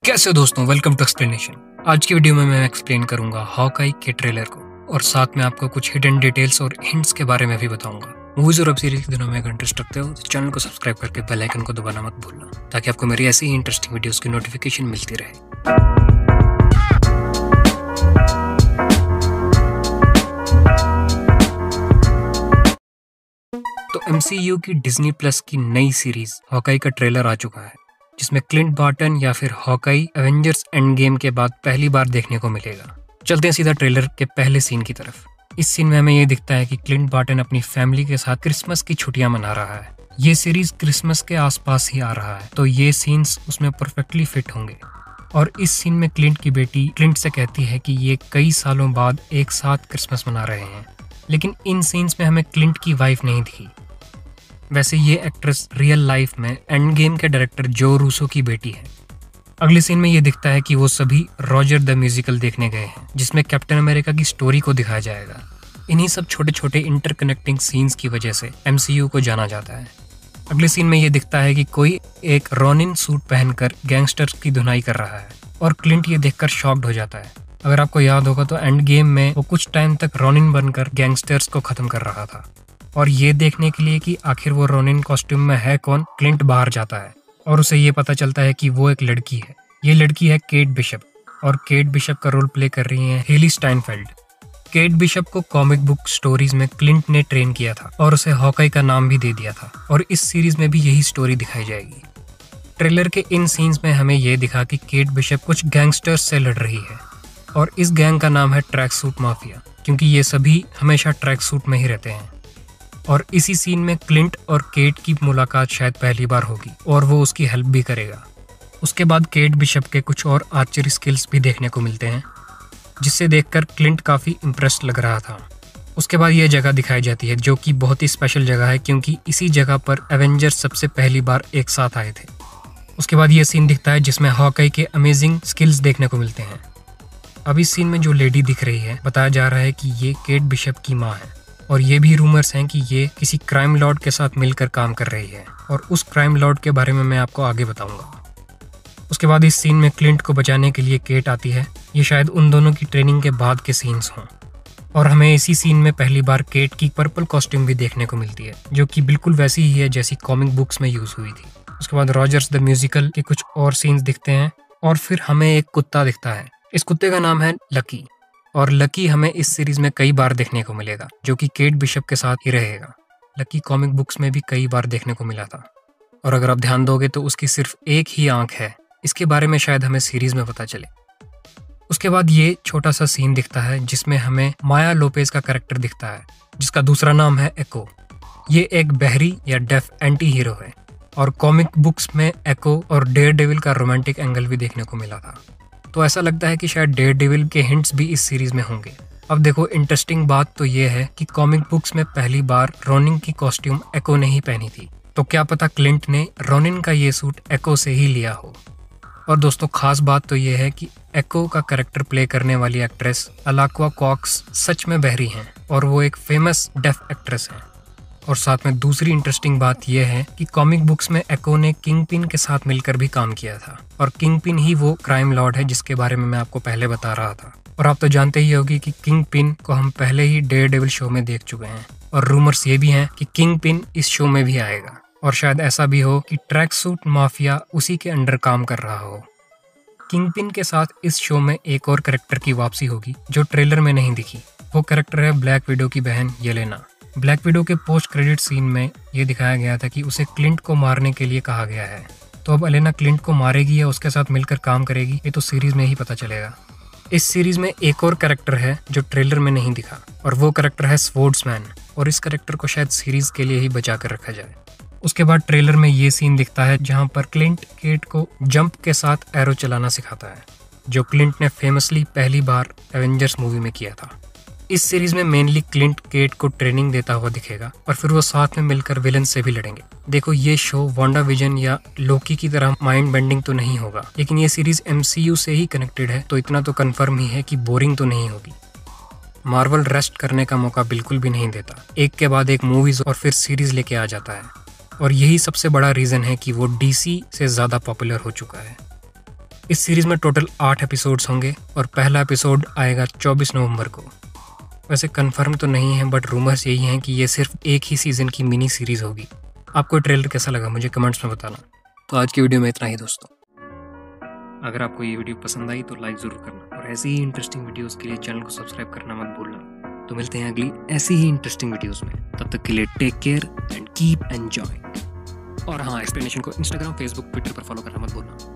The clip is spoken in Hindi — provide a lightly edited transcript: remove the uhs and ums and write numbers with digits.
कैसे हो दोस्तों, वेलकम टू एक्सप्लेनेशन। आज की वीडियो में मैं एक्सप्लेन करूंगा हॉकाई के ट्रेलर को और साथ में आपको कुछ हिडन डिटेल्स और हिंट्स के बारे में भी बताऊंगा। मूवीज और वेब सीरीज के दिनों में अगर इंटरेस्ट रखते हो तो चैनल को सब्सक्राइब करके बेल आइकन को दबाना मत भूलना, ताकि आपको मेरी ऐसी ही इंटरेस्टिंग वीडियोस की नोटिफिकेशन मिलती रहे। तो MCU की डिज्नी प्लस की नई सीरीज हॉकाई का ट्रेलर आ चुका है, जिसमें क्लिंट बार्टन या फिर हॉकाई एवेंजर्स एंड गेम के बाद पहली बार देखने को मिलेगा। चलते हैं सीधा ट्रेलर के पहले सीन की तरफ। इस सीन में हमें ये दिखता है कि क्लिंट बार्टन अपनी फैमिली के साथ क्रिसमस की छुट्टियां मना रहा है। ये सीरीज क्रिसमस के आसपास ही आ रहा है, तो ये सीन्स उसमें परफेक्टली फिट होंगे। और इस सीन में क्लिंट की बेटी क्लिंट से कहती है कि ये कई सालों बाद एक साथ क्रिसमस मना रहे हैं, लेकिन इन सीन्स में हमें क्लिंट की वाइफ नहीं दिखी। वैसे ये एक्ट्रेस रियल लाइफ में एंड गेम के डायरेक्टर जो रूसो की बेटी है। अगले सीन में ये दिखता है कि वो सभी रॉजर द म्यूजिकल देखने गए हैं, जिसमें कैप्टन अमेरिका की स्टोरी को दिखाया जाएगा। इन्हीं सब छोटे छोटे इंटरकनेक्टिंग सीन्स की वजह से MCU को जाना जाता है। अगले सीन में ये दिखता है कि कोई एक रॉनिन सूट पहनकर गैंगस्टर्स की धुनाई कर रहा है और क्लिंट ये देखकर शॉक्ड हो जाता है। अगर आपको याद होगा तो एंड गेम में वो कुछ टाइम तक रॉनिन बनकर गैंगस्टर्स को खत्म कर रहा था, और ये देखने के लिए कि आखिर वो रोनिन कॉस्ट्यूम में है कौन, क्लिंट बाहर जाता है और उसे ये पता चलता है कि वो एक लड़की है। ये लड़की है केट बिशप, और केट बिशप का रोल प्ले कर रही है हेली स्टाइनफेल्ड। केट बिशप को कॉमिक बुक स्टोरीज में क्लिंट ने ट्रेन किया था और उसे हॉकाई का नाम भी दे दिया था, और इस सीरीज में भी यही स्टोरी दिखाई जाएगी। ट्रेलर के इन सीन्स में हमें ये दिखा कि केट बिशप कुछ गैंगस्टर्स से लड़ रही है, और इस गैंग का नाम है ट्रैक सूट माफिया, क्योंकि ये सभी हमेशा ट्रैक सूट में ही रहते हैं। और इसी सीन में क्लिंट और केट की मुलाकात शायद पहली बार होगी और वो उसकी हेल्प भी करेगा। उसके बाद केट बिशप के कुछ और आर्चरी स्किल्स भी देखने को मिलते हैं, जिससे देखकर क्लिंट काफ़ी इम्प्रेस्ड लग रहा था। उसके बाद ये जगह दिखाई जाती है, जो कि बहुत ही स्पेशल जगह है, क्योंकि इसी जगह पर एवेंजर्स सबसे पहली बार एक साथ आए थे। उसके बाद ये सीन दिखता है जिसमें हॉकाई के अमेजिंग स्किल्स देखने को मिलते हैं। अब इस सीन में जो लेडी दिख रही है, बताया जा रहा है कि ये केट बिशप की माँ है, और ये भी रूमर्स हैं कि ये किसी क्राइम लॉर्ड के साथ मिलकर काम कर रही है, और उस क्राइम लॉर्ड के बारे में मैं आपको आगे बताऊंगा। उसके बाद इस सीन में क्लिंट को बचाने के लिए केट आती है। ये शायद उन दोनों की ट्रेनिंग के बाद के सीन्स हों, और हमें इसी सीन में पहली बार केट की पर्पल कॉस्ट्यूम भी देखने को मिलती है, जो कि बिल्कुल वैसी ही है जैसी कॉमिक बुक्स में यूज हुई थी। उसके बाद रॉजर्स द म्यूजिकल के कुछ और सीन्स दिखते हैं, और फिर हमें एक कुत्ता दिखता है। इस कुत्ते का नाम है लकी, और लकी हमें इस सीरीज में कई बार देखने को मिलेगा, जो कि केट बिशप के साथ ही रहेगा। लकी कॉमिक बुक्स में भी कई बार देखने को मिला था, और अगर आप ध्यान दोगे तो उसकी सिर्फ एक ही आंख है। इसके बारे में शायद हमें सीरीज में पता चले। उसके बाद ये छोटा सा सीन दिखता है जिसमें हमें माया लोपेज का कैरेक्टर दिखता है, जिसका दूसरा नाम है एको। ये एक बहरी या डेफ एंटी हीरो है, और कॉमिक बुक्स में एको और डेयर डेविल का रोमांटिक एंगल भी देखने को मिला था। तो ऐसा लगता है कि शायद डेयर डेविल के हिंट्स भी इस सीरीज में होंगे। अब देखो, इंटरेस्टिंग बात तो ये है कि कॉमिक बुक्स में पहली बार रोनिन की कॉस्ट्यूम एको ने ही पहनी थी, तो क्या पता क्लिंट ने रोनिन का ये सूट एको से ही लिया हो। और दोस्तों, खास बात तो ये है कि एको का कैरेक्टर प्ले करने वाली एक्ट्रेस अलाक्वा कॉक्स सच में बहरी हैं, और वो एक फेमस डेफ एक्ट्रेस है। और साथ में दूसरी इंटरेस्टिंग बात यह है कि कॉमिक बुक्स में एको ने किंगपिन के साथ मिलकर भी काम किया था, और किंगपिन ही वो क्राइम लॉर्ड है जिसके बारे में मैं आपको पहले बता रहा था। और आप तो जानते ही होगी कि किंगपिन को हम पहले ही डेयर डेविल शो में देख चुके हैं, और रूमर्स ये भी हैं कि किंगपिन इस शो में भी आएगा, और शायद ऐसा भी हो कि ट्रैक सूट माफिया उसी के अंडर काम कर रहा हो। किंगपिन के साथ इस शो में एक और कैरेक्टर की वापसी होगी जो ट्रेलर में नहीं दिखी। वो कैरेक्टर है ब्लैक विडो की बहन येलेना। ब्लैक विडो के पोस्ट क्रेडिट सीन में ये दिखाया गया था कि उसे क्लिंट को मारने के लिए कहा गया है। तो अब एलेना क्लिंट को मारेगी या उसके साथ मिलकर काम करेगी, ये तो सीरीज में ही पता चलेगा। इस सीरीज में एक और कैरेक्टर है जो ट्रेलर में नहीं दिखा, और वो कैरेक्टर है स्वॉर्ड्समैन, और इस कैरेक्टर को शायद सीरीज के लिए ही बचा कर रखा जाए। उसके बाद ट्रेलर में ये सीन दिखता है जहाँ पर क्लिंट केट को जंप के साथ एरो चलाना सिखाता है, जो क्लिंट ने फेमसली पहली बार एवेंजर्स मूवी में किया था। इस सीरीज में मेनली क्लिंट केट को ट्रेनिंग देता हुआ दिखेगा, और फिर वो साथ में मिलकर विलन से भी लड़ेंगे। देखो, ये शो वांडा विजन या लोकी की तरह माइंड बेंडिंग तो नहीं होगा, लेकिन ये सीरीज MCU से ही कनेक्टेड है, तो इतना तो कंफर्म ही है कि बोरिंग तो नहीं होगी। मार्वल रेस्ट करने का मौका बिल्कुल भी नहीं देता, एक के बाद एक मूवीज और फिर सीरीज लेके आ जाता है, और यही सबसे बड़ा रीजन है कि वो DC से ज्यादा पॉपुलर हो चुका है। इस सीरीज में टोटल 8 एपिसोड्स होंगे और पहला एपिसोड आएगा 24 नवंबर को। वैसे कंफर्म तो नहीं है, बट रूमर्स यही हैं कि ये सिर्फ एक ही सीजन की मिनी सीरीज होगी। आपको ट्रेलर कैसा लगा मुझे कमेंट्स में बताना। तो आज की वीडियो में इतना ही दोस्तों। अगर आपको ये वीडियो पसंद आई तो लाइक ज़रूर करना और ऐसी ही इंटरेस्टिंग वीडियोस के लिए चैनल को सब्सक्राइब करना मत भूलना। तो मिलते हैं अगली ऐसी ही इंटरेस्टिंग वीडियोस में। तब तक के लिए take care and keep enjoy. और हाँ, एक्सप्लेनेशन को इंस्टाग्राम, फेसबुक, ट्विटर पर फॉलो करना मत भूलना।